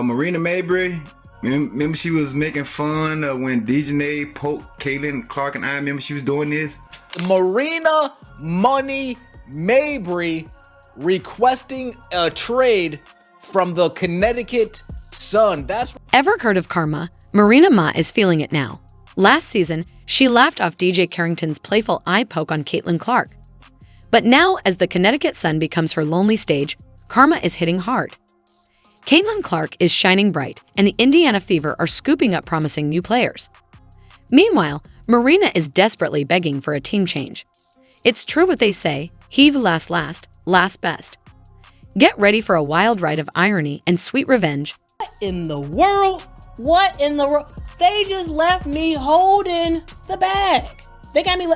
Marina Mabrey. Remember she was making fun when DeJounte poked Caitlin Clark and I remember she was doing this. Marina Money Mabrey requesting a trade from the Connecticut Sun. Ever heard of karma? Marina Ma is feeling it now. Last season, she laughed off DJ Carrington's playful eye poke on Caitlin Clark. But now, as the Connecticut Sun becomes her lonely stage, karma is hitting hard. Caitlin Clark is shining bright, and the Indiana Fever are scooping up promising new players. Meanwhile, Marina is desperately begging for a team change. It's true what they say, he who last best. Get ready for a wild ride of irony and sweet revenge. What in the world? What in the world? They just left me holding the bag. They got me.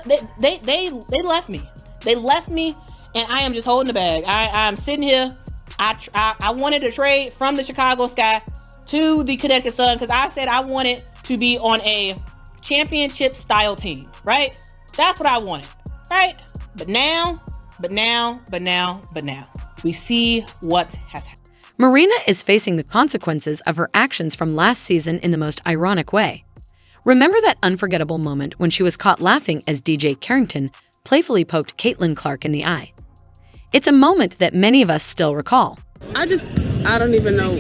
They left me. They left me, and I am just holding the bag. I'm sitting here. I wanted to trade from the Chicago Sky to the Connecticut Sun because I said I wanted to be on a championship style team, right? That's what I wanted, right? But now, we see what has happened. Marina is facing the consequences of her actions from last season in the most ironic way. Remember that unforgettable moment when she was caught laughing as DJ Carrington playfully poked Caitlin Clark in the eye? It's a moment that many of us still recall. I don't even know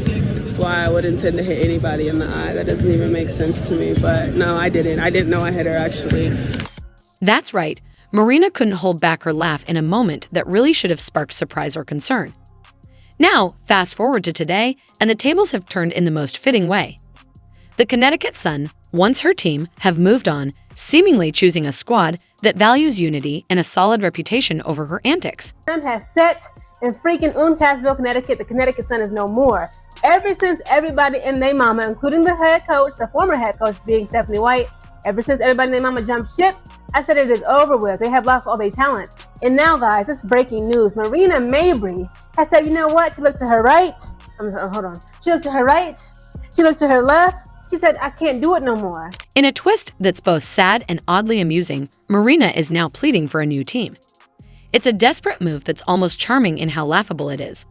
why I would intend to hit anybody in the eye. That doesn't even make sense to me, but no, I didn't. I didn't know I hit her, actually. That's right. Marina couldn't hold back her laugh in a moment that really should have sparked surprise or concern. Now, fast forward to today, and the tables have turned in the most fitting way. The Connecticut Sun, once her team, have moved on, seemingly choosing a squad that values unity and a solid reputation over her antics. Has set in freaking Uncasville, Connecticut. The Connecticut Sun is no more. Ever since everybody and their mama, including the head coach, the former head coach being Stephanie White, ever since everybody and their mama jumped ship, I said it is over with. They have lost all their talent. And now, guys, it's breaking news. Marina Mabrey has said, you know what? She looked to her right. Hold on. She looked to her right. She looked to her left. She said, I can't do it no more. In a twist that's both sad and oddly amusing, Marina is now pleading for a new team. It's a desperate move that's almost charming in how laughable it is.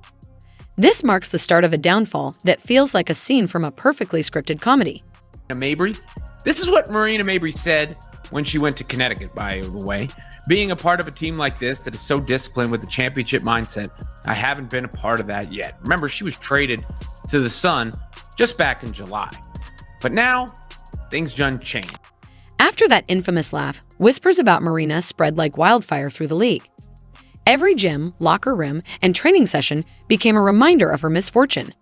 This marks the start of a downfall that feels like a scene from a perfectly scripted comedy. Mabrey. This is what Marina Mabrey said when she went to Connecticut, by the way. Being a part of a team like this that is so disciplined with a championship mindset, I haven't been a part of that yet. Remember, she was traded to the Sun just back in July. But now, things done changed. After that infamous laugh, whispers about Marina spread like wildfire through the league. Every gym, locker room, and training session became a reminder of her misfortune.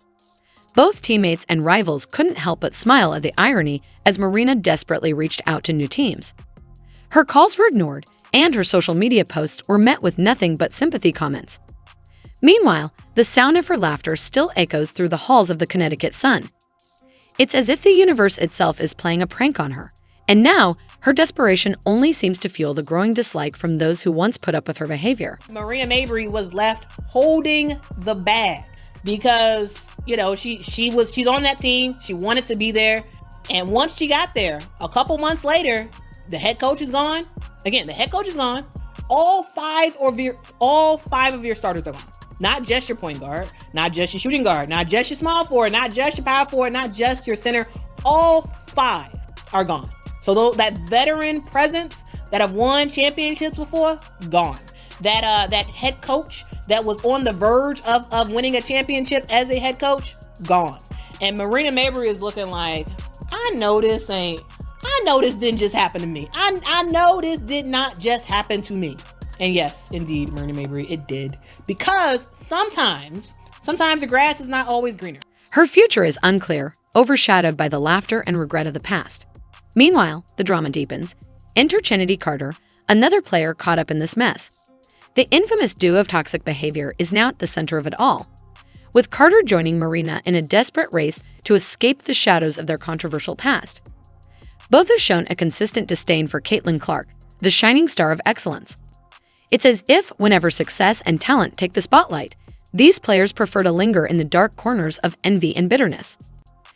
Both teammates and rivals couldn't help but smile at the irony as Marina desperately reached out to new teams. Her calls were ignored, and her social media posts were met with nothing but sympathy comments. Meanwhile, the sound of her laughter still echoes through the halls of the Connecticut Sun. It's as if the universe itself is playing a prank on her, and now her desperation only seems to fuel the growing dislike from those who once put up with her behavior. Marina Mabrey was left holding the bag because, you know, she's on that team. She wanted to be there. And once she got there, a couple months later, the head coach is gone. Again, the head coach is gone. All five of your starters are gone. Not just your point guard, not just your shooting guard, not just your small forward, not just your power forward, not just your center. All five are gone. So that veteran presence that have won championships before, gone. That head coach that was on the verge of winning a championship as a head coach, gone. And Marina Mabrey is looking like, I know this didn't just happen to me. I know this did not just happen to me. And yes, indeed, Marina Mabrey, it did. Because sometimes the grass is not always greener. Her future is unclear, overshadowed by the laughter and regret of the past. Meanwhile, the drama deepens. Enter Trinity Carter, another player caught up in this mess. The infamous duo of toxic behavior is now at the center of it all, with Carter joining Marina in a desperate race to escape the shadows of their controversial past. Both have shown a consistent disdain for Caitlin Clark, the shining star of excellence. It's as if, whenever success and talent take the spotlight, these players prefer to linger in the dark corners of envy and bitterness.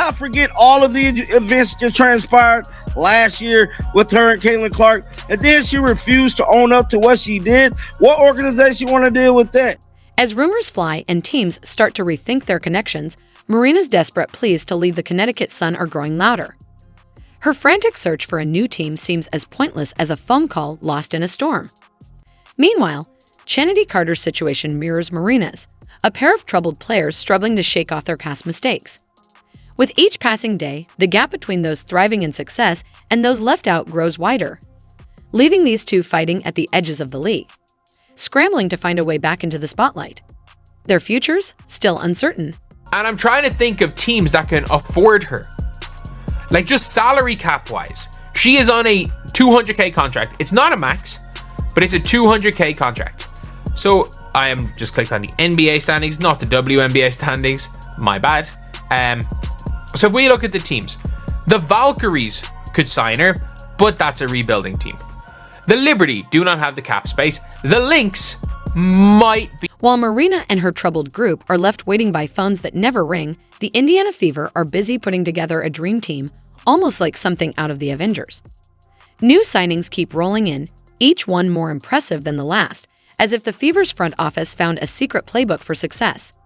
I forget all of the events that transpired last year with her and Caitlin Clark, and then she refused to own up to what she did. What organization want to deal with that? As rumors fly and teams start to rethink their connections, Marina's desperate pleas to lead the Connecticut Sun are growing louder. Her frantic search for a new team seems as pointless as a phone call lost in a storm. Meanwhile, Chennedy Carter's situation mirrors Marina's, a pair of troubled players struggling to shake off their past mistakes. With each passing day, the gap between those thriving in success and those left out grows wider, leaving these two fighting at the edges of the league, scrambling to find a way back into the spotlight. Their futures still uncertain. And I'm trying to think of teams that can afford her. Like just salary cap wise. She is on a $200K contract. It's not a max, but it's a $200K contract. So I am just clicked on the NBA standings, not the WNBA standings. My bad. So if we look at the teams, the Valkyries could sign her, but that's a rebuilding team. The Liberty do not have the cap space. The Lynx might be. While Marina and her troubled group are left waiting by phones that never ring, the Indiana Fever are busy putting together a dream team, almost like something out of the Avengers. New signings keep rolling in, each one more impressive than the last, as if the Fever's front office found a secret playbook for success.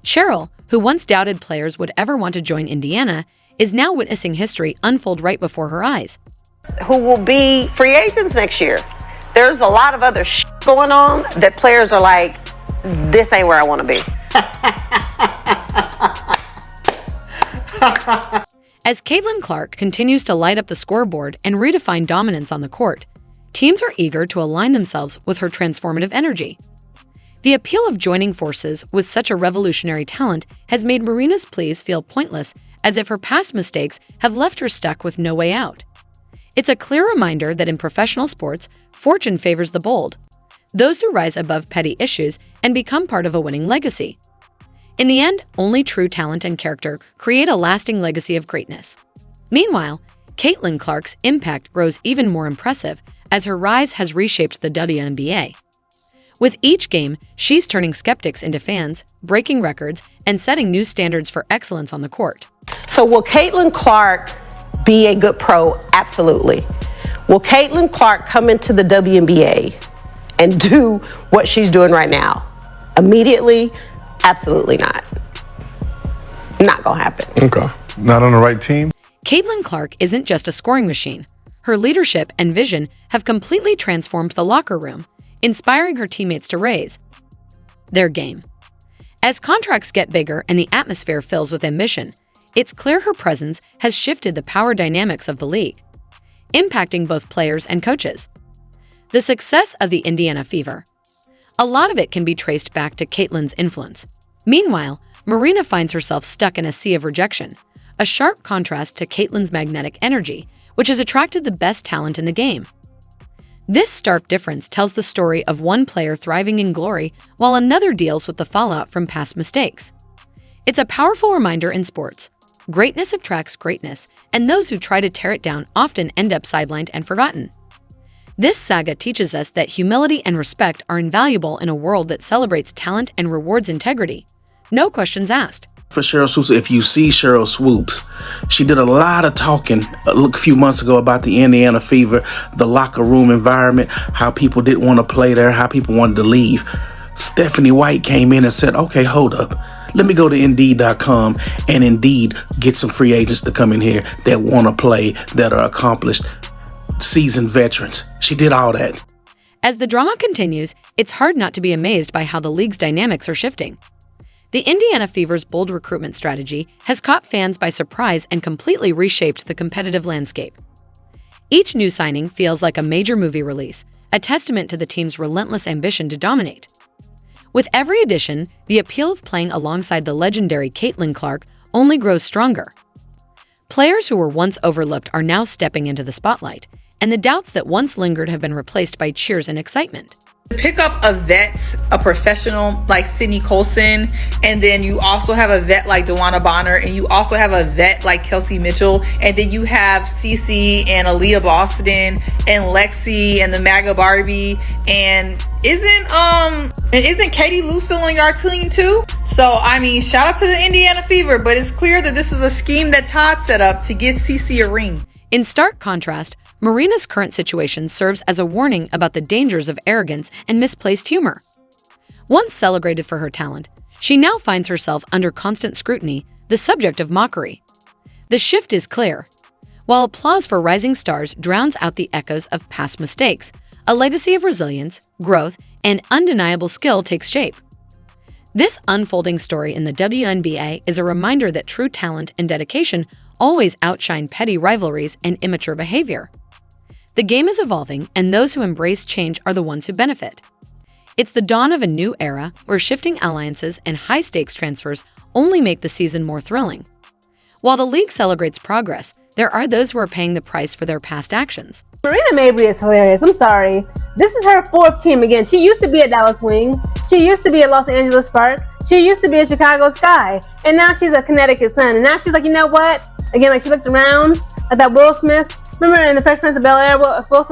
Cheryl, who once doubted players would ever want to join Indiana, is now witnessing history unfold right before her eyes. Who will be free agents next year. There's a lot of other going on that players are like, this ain't where I want to be. As Caitlin Clark continues to light up the scoreboard and redefine dominance on the court, teams are eager to align themselves with her transformative energy. The appeal of joining forces with such a revolutionary talent has made Marina's pleas feel pointless, as if her past mistakes have left her stuck with no way out. It's a clear reminder that in professional sports, fortune favors the bold, those who rise above petty issues and become part of a winning legacy. In the end, only true talent and character create a lasting legacy of greatness. Meanwhile, Caitlin Clark's impact grows even more impressive as her rise has reshaped the WNBA. With each game, she's turning skeptics into fans, breaking records, and setting new standards for excellence on the court. So will Caitlin Clark be a good pro? Absolutely. Will Caitlin Clark come into the WNBA and do what she's doing right now? Immediately? Absolutely not. Not gonna happen. Okay. Not on the right team? Caitlin Clark isn't just a scoring machine. Her leadership and vision have completely transformed the locker room, inspiring her teammates to raise their game. As contracts get bigger and the atmosphere fills with ambition, it's clear her presence has shifted the power dynamics of the league, impacting both players and coaches. The success of the Indiana Fever. A lot of it can be traced back to Caitlin's influence. Meanwhile, Marina finds herself stuck in a sea of rejection, a sharp contrast to Caitlin's magnetic energy, which has attracted the best talent in the game. This stark difference tells the story of one player thriving in glory while another deals with the fallout from past mistakes. It's a powerful reminder in sports. Greatness attracts greatness, and those who try to tear it down often end up sidelined and forgotten. This saga teaches us that humility and respect are invaluable in a world that celebrates talent and rewards integrity. No questions asked. For Cheryl Swoops, if you see Cheryl Swoops, she did a lot of talking a few months ago about the Indiana Fever, the locker room environment, how people didn't want to play there, how people wanted to leave. Stephanie White came in and said, okay, hold up. Let me go to Indeed.com and Indeed get some free agents to come in here that want to play, that are accomplished, seasoned veterans. She did all that. As the drama continues, it's hard not to be amazed by how the league's dynamics are shifting. The Indiana Fever's bold recruitment strategy has caught fans by surprise and completely reshaped the competitive landscape. Each new signing feels like a major movie release, a testament to the team's relentless ambition to dominate. With every addition, the appeal of playing alongside the legendary Caitlin Clark only grows stronger. Players who were once overlooked are now stepping into the spotlight, and the doubts that once lingered have been replaced by cheers and excitement. Pick up a vet, a professional like Sydney Colson, and then you also have a vet like DeWanna Bonner, and you also have a vet like Kelsey Mitchell, and then you have Cece and Aaliyah Boston and Lexi and the MAGA Barbie, and isn't Katie Lou still on your team too? So I mean, shout out to the Indiana Fever, but it's clear that this is a scheme that Todd set up to get Cece a ring. In stark contrast, Marina's current situation serves as a warning about the dangers of arrogance and misplaced humor. Once celebrated for her talent, She now finds herself under constant scrutiny, the subject of mockery. The shift is clear. While applause for rising stars drowns out the echoes of past mistakes, a legacy of resilience, growth, and undeniable skill takes shape. This unfolding story in the WNBA is a reminder that true talent and dedication always outshine petty rivalries and immature behavior. The game is evolving, and those who embrace change are the ones who benefit. It's the dawn of a new era where shifting alliances and high-stakes transfers only make the season more thrilling. While the league celebrates progress, there are those who are paying the price for their past actions. Marina Mabrey is hilarious. I'm sorry. This is her fourth team again. She used to be a Dallas Wing. She used to be a Los Angeles Spark. She used to be a Chicago Sky. And now she's a Connecticut Sun. And now she's like, you know what? Again, like she looked around at that Will Smith. Remember in the Fresh Prince of Bel-Air, Will Smith